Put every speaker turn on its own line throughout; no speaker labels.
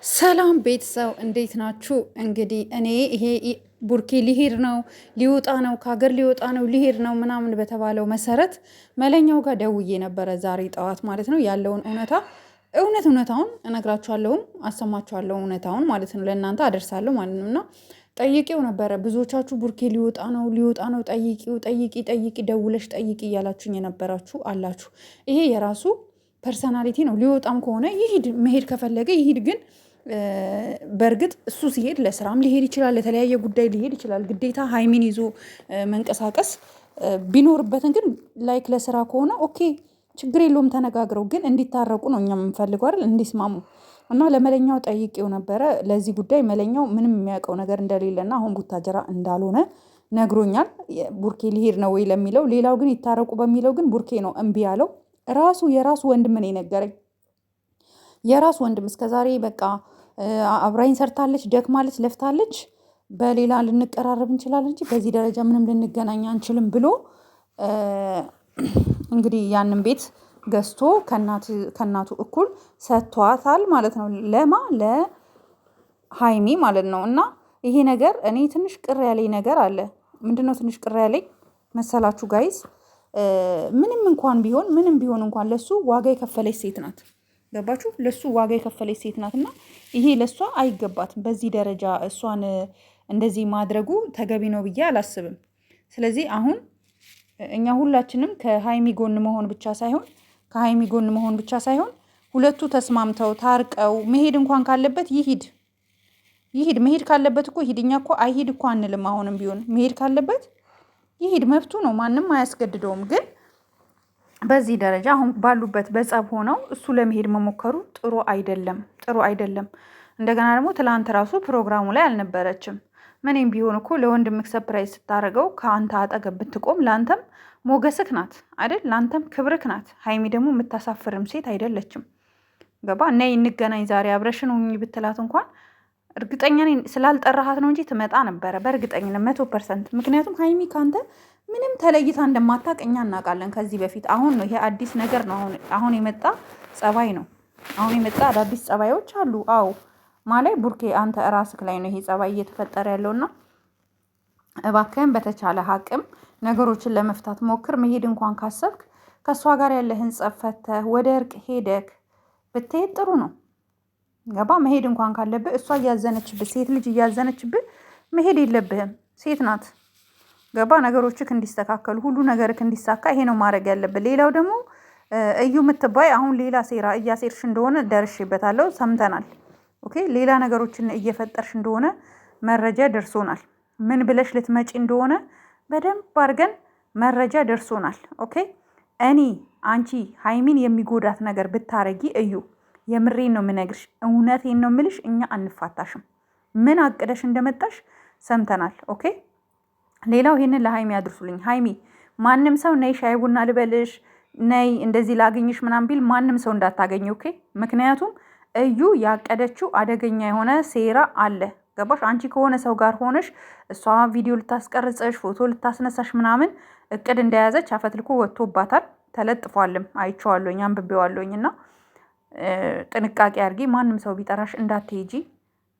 ሰላም ቤተሰብ እንዴት ናችሁ? እንግዲህ እኔ ይሄ ቡርኬ ሊሄድ ነው ሊወጣ ነው ከሀገር ሊወጣ ነው ሊሄድ ነው ምናምን በተባለው መሰረት መለኛው ጋር ደውዬ ነበረ ዛሬ ጠዋት ማለት ነው። ያለውን እውነታውን እነግራችኋለሁም አሰማችኋለሁ እውነታውን ማለት ነው። ለእናንተ አደርሳለሁ ማለት ነው። እና ጠይቄው ነበረ። ብዙዎቻችሁ ቡርኬ ሊወጣ ነው ጠይቂ ደውለሽ ጠይቂ እያላችሁኝ የነበራችሁ አላችሁ። ይሄ የራሱ ፐርሰናሊቲ ነው። ሊወጣም ከሆነ ይሂድ፣ መሄድ ከፈለገ ይሂድ። ግን በእርግጥ እሱ ሲሄድ ለስራም ሊሄድ ይችላል፣ ለተለያየ ጉዳይ ሊሄድ ይችላል። ግዴታ ሀይሚን ይዞ መንቀሳቀስ ቢኖርበትን ግን ላይክ ለስራ ከሆነ ኦኬ ችግር የለውም ተነጋግረው፣ ግን እንዲታረቁ ነው እኛ የምንፈልገው አይደል? እንዲስማሙ እና ለመለኛው ጠይቄው ነበረ። ለዚህ ጉዳይ መለኛው ምንም የሚያውቀው ነገር እንደሌለና አሁን ቡታጀራ እንዳልሆነ ነግሮኛል። ቡርኬ ሊሄድ ነው ወይ ለሚለው፣ ሌላው ግን ይታረቁ በሚለው ግን ቡርኬ ነው እምቢ ያለው። የራሱ ወንድም ነው የነገረኝ። የራሱ ወንድም እስከዛሬ በቃ አብራኝ ሰርታለች፣ ደክማለች፣ ለፍታለች፣ በሌላ ልንቀራረብ እንችላለን እንጂ በዚህ ደረጃ ምንም ልንገናኝ አንችልም ብሎ እንግዲህ ያንን ቤት ገዝቶ ከእናቱ እኩል ሰጥቷታል ማለት ነው። ለሀይሚ ማለት ነው። እና ይሄ ነገር እኔ ትንሽ ቅር ያለኝ ነገር አለ። ምንድነው ትንሽ ቅር ያለኝ መሰላችሁ ጋይዝ? ምንም ቢሆን እንኳን ለሱ ዋጋ የከፈለች ሴት ናት። ገባችሁ? ለሱ ዋጋ የከፈለች ሴት ናት እና ይሄ ለሷ አይገባትም። በዚህ ደረጃ እሷን እንደዚህ ማድረጉ ተገቢ ነው ብዬ አላስብም። ስለዚህ አሁን እኛ ሁላችንም ከሀይሚ ጎን መሆን ብቻ ሳይሆን ሁለቱ ተስማምተው ታርቀው መሄድ እንኳን ካለበት ይሂድ። መሄድ ካለበት እኮ ይሂድ። እኛ እኮ አይሂድ እኮ አንልም። አሁንም ቢሆን መሄድ ካለበት ይሂድ፣ መብቱ ነው። ማንም አያስገድደውም። ግን በዚህ ደረጃ አሁን ባሉበት በጸብ ሆነው እሱ ለመሄድ መሞከሩ ጥሩ አይደለም። እንደገና ደግሞ ትላንት ራሱ ፕሮግራሙ ላይ አልነበረችም። ምንም ቢሆን እኮ ለወንድምህ ሰፕራይዝ ስታደርገው ከአንተ አጠገብ ብትቆም ለአንተም ሞገስክ ናት አይደል? ለአንተም ክብርክ ናት። ሀይሚ ደግሞ የምታሳፍርም ሴት አይደለችም። ገባ? ነይ እንገናኝ ዛሬ አብረሽን ሁኚ ብትላት እንኳን እርግጠኛ ነኝ ስላልጠራሃት ነው እንጂ ትመጣ ነበረ በእርግጠኝነት 100%። ምክንያቱም ሀይሚ ካንተ ምንም ተለይታ እንደማታውቅ እኛ እናውቃለን ከዚህ በፊት። አሁን ነው ይሄ አዲስ ነገር ነው። አሁን የመጣ ጸባይ ነው። አሁን የመጣ አዳዲስ ጸባዮች አሉ። አዎ ማለት ቡርኬ አንተ ራስክ ላይ ነው ይሄ ጸባይ እየተፈጠረ ያለውና እባክህን በተቻለ አቅም ነገሮችን ለመፍታት ሞክር። መሄድ እንኳን ካሰብክ ከእሷ ጋር ያለህን ጸብ ፈተህ ወደ እርቅ ሄደክ ብትሄድ ጥሩ ነው። ገባ? መሄድ እንኳን ካለብህ እሷ እያዘነችብህ፣ ሴት ልጅ እያዘነችብህ መሄድ የለብህም። ሴት ናት። ገባ? ነገሮችክ እንዲስተካከሉ፣ ሁሉ ነገርክ እንዲሳካ ይሄ ነው ማድረግ ያለብህ። ሌላው ደግሞ እዩ የምትባይ አሁን ሌላ ሴራ እያሴርሽ እንደሆነ ደርሼበታለሁ፣ ሰምተናል። ኦኬ፣ ሌላ ነገሮችን እየፈጠርሽ እንደሆነ መረጃ ደርሶናል። ምን ብለሽ ልትመጪ እንደሆነ በደንብ አድርገን መረጃ ደርሶናል። ኦኬ፣ አንቺ ሀይሚን የሚጎዳት ነገር ብታረጊ እዩ፣ የምሬን ነው የምነግርሽ፣ እውነቴን ነው የምልሽ፣ እኛ አንፋታሽም። ምን አቅደሽ እንደመጣሽ ሰምተናል። ኦኬ፣ ሌላው ይሄንን ለሀይሚ አድርሱልኝ። ሀይሚ ማንም ሰው ነይ ሻይ ቡና ልበልሽ፣ ነይ እንደዚህ ላገኝሽ ምናምን ቢል ማንም ሰው እንዳታገኝ። ኦኬ፣ ምክንያቱም እዩ ያቀደችው አደገኛ የሆነ ሴራ አለ። ገባሽ? አንቺ ከሆነ ሰው ጋር ሆነሽ እሷ ቪዲዮ ልታስቀርጸሽ ፎቶ ልታስነሳሽ ምናምን እቅድ እንደያዘች አፈትልኮ ወጥቶባታል። ተለጥፏልም፣ አይቼዋለሁኝ፣ አንብቤዋለሁኝ። እና ጥንቃቄ አድርጊ። ማንም ሰው ቢጠራሽ እንዳትሄጂ።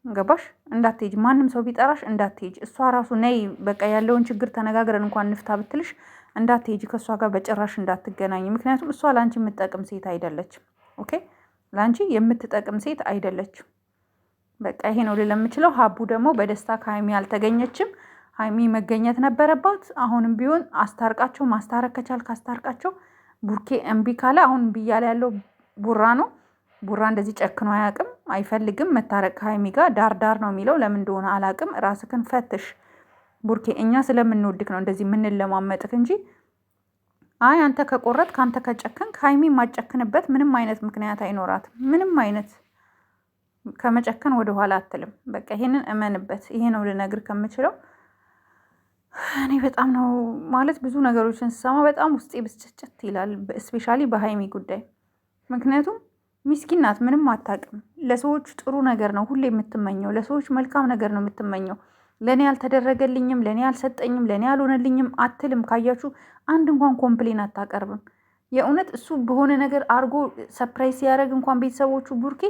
ገባሽ? እንዳትሄጂ፣ ማንም ሰው ቢጠራሽ እንዳትሄጂ። እሷ ራሱ ነይ በቃ ያለውን ችግር ተነጋግረን እንኳን እንፍታ ብትልሽ እንዳትሄጂ፣ ከእሷ ጋር በጭራሽ እንዳትገናኝ። ምክንያቱም እሷ ለአንቺ የምትጠቅም ሴት አይደለችም። ኦኬ፣ ለአንቺ የምትጠቅም ሴት አይደለችም። በቃ ይሄ ነው ልል የምችለው። ሀቡ ደግሞ በደስታ ከሀይሚ አልተገኘችም። ሀይሚ መገኘት ነበረባት። አሁንም ቢሆን አስታርቃቸው፣ ማስታረቅ ከቻልክ አስታርቃቸው። ቡርኬ እምቢ ካለ አሁን እምቢ እያለ ያለው ቡራ ነው። ቡራ እንደዚህ ጨክኖ አያውቅም፣ አይፈልግም መታረቅ ከሀይሚ ጋር። ዳር ነው የሚለው፣ ለምን እንደሆነ አላውቅም። ራስክን ፈትሽ ቡርኬ። እኛ ስለምንወድክ ነው እንደዚህ የምንለማመጥክ እንጂ አይ አንተ ከቆረጥክ፣ አንተ ከጨከንክ ሀይሚ የማጨክንበት ምንም አይነት ምክንያት አይኖራትም። ምንም አይነት ከመጨከን ወደ ኋላ አትልም። በቃ ይሄንን እመንበት። ይሄ ነው ልነግር ከምችለው። እኔ በጣም ነው ማለት ብዙ ነገሮችን ስሰማ በጣም ውስጤ ብስጭት ይላል፣ እስፔሻሊ በሀይሚ ጉዳይ። ምክንያቱም ሚስኪን ናት፣ ምንም አታውቅም። ለሰዎች ጥሩ ነገር ነው ሁሌ የምትመኘው፣ ለሰዎች መልካም ነገር ነው የምትመኘው። ለእኔ አልተደረገልኝም፣ ለእኔ አልሰጠኝም፣ ለእኔ አልሆነልኝም አትልም። ካያችሁ አንድ እንኳን ኮምፕሌን አታቀርብም። የእውነት እሱ በሆነ ነገር አድርጎ ሰፕራይዝ ሲያደርግ እንኳን ቤተሰቦቹ ቡርኬ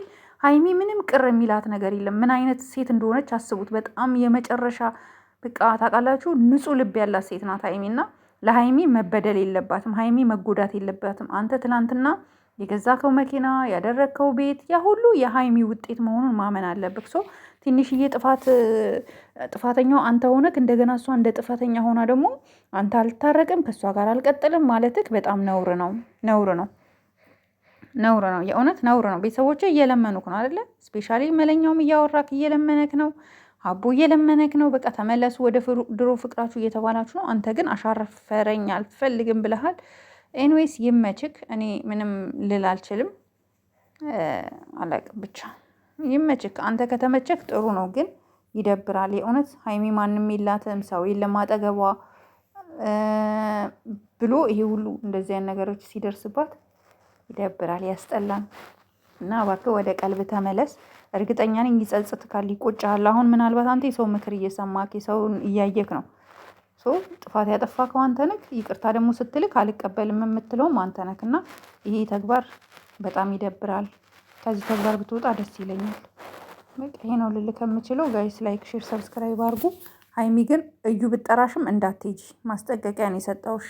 ሀይሚ ምንም ቅር የሚላት ነገር የለም። ምን አይነት ሴት እንደሆነች አስቡት። በጣም የመጨረሻ በቃ ታውቃላችሁ፣ ንጹሕ ልብ ያላት ሴት ናት ሀይሚ እና ለሀይሚ መበደል የለባትም። ሀይሚ መጎዳት የለባትም። አንተ ትናንትና የገዛከው መኪና ያደረግከው ቤት ያ ሁሉ የሀይሚ ውጤት መሆኑን ማመን አለብህ። ሶ ትንሽዬ ጥፋተኛው አንተ ሆነክ እንደገና እሷ እንደ ጥፋተኛ ሆና ደግሞ አንተ አልታረቅም ከእሷ ጋር አልቀጥልም ማለትክ በጣም ነውር ነው፣ ነውር ነው፣ ነውር ነው። የእውነት ነውር ነው። ቤተሰቦች እየለመኑክ ነው አይደለ? ስፔሻሊ መለኛውም እያወራክ እየለመነክ ነው። አቦ እየለመነክ ነው። በቃ ተመለሱ ወደ ድሮ ፍቅራችሁ እየተባላችሁ ነው። አንተ ግን አሻፈረኝ አልፈልግም ብለሃል። ኤንዌይስ ይመችክ። እኔ ምንም ልል አልችልም። አላቅም ብቻ ይመችክ። አንተ ከተመቸክ ጥሩ ነው፣ ግን ይደብራል የእውነት። ሀይሚ ማንም የላትም ሰው የለም አጠገቧ ብሎ ይሄ ሁሉ እንደዚህ አይነት ነገሮች ሲደርስባት ይደብራል፣ ያስጠላል። እና እባክህ ወደ ቀልብ ተመለስ። እርግጠኛ ነኝ ይጸጽትካል፣ ይቆጫል። አሁን ምናልባት አንተ የሰው ምክር እየሰማክ የሰውን እያየክ ነው። ጥፋት ያጠፋከው አንተ ነህ። ይቅርታ ደግሞ ስትልክ አልቀበልም የምትለውም አንተ ነህ። እና ይሄ ተግባር በጣም ይደብራል። ከዚህ ተግባር ብትወጣ ደስ ይለኛል። በቃ ይሄ ነው ልልህ ከምችለው። ጋይስ ላይክ፣ ሼር፣ ሰብስክራይብ አድርጉ። ሀይሚ ግን እዩ ብጠራሽም እንዳትሄጂ ማስጠንቀቂያ ነው የሰጠውሽ።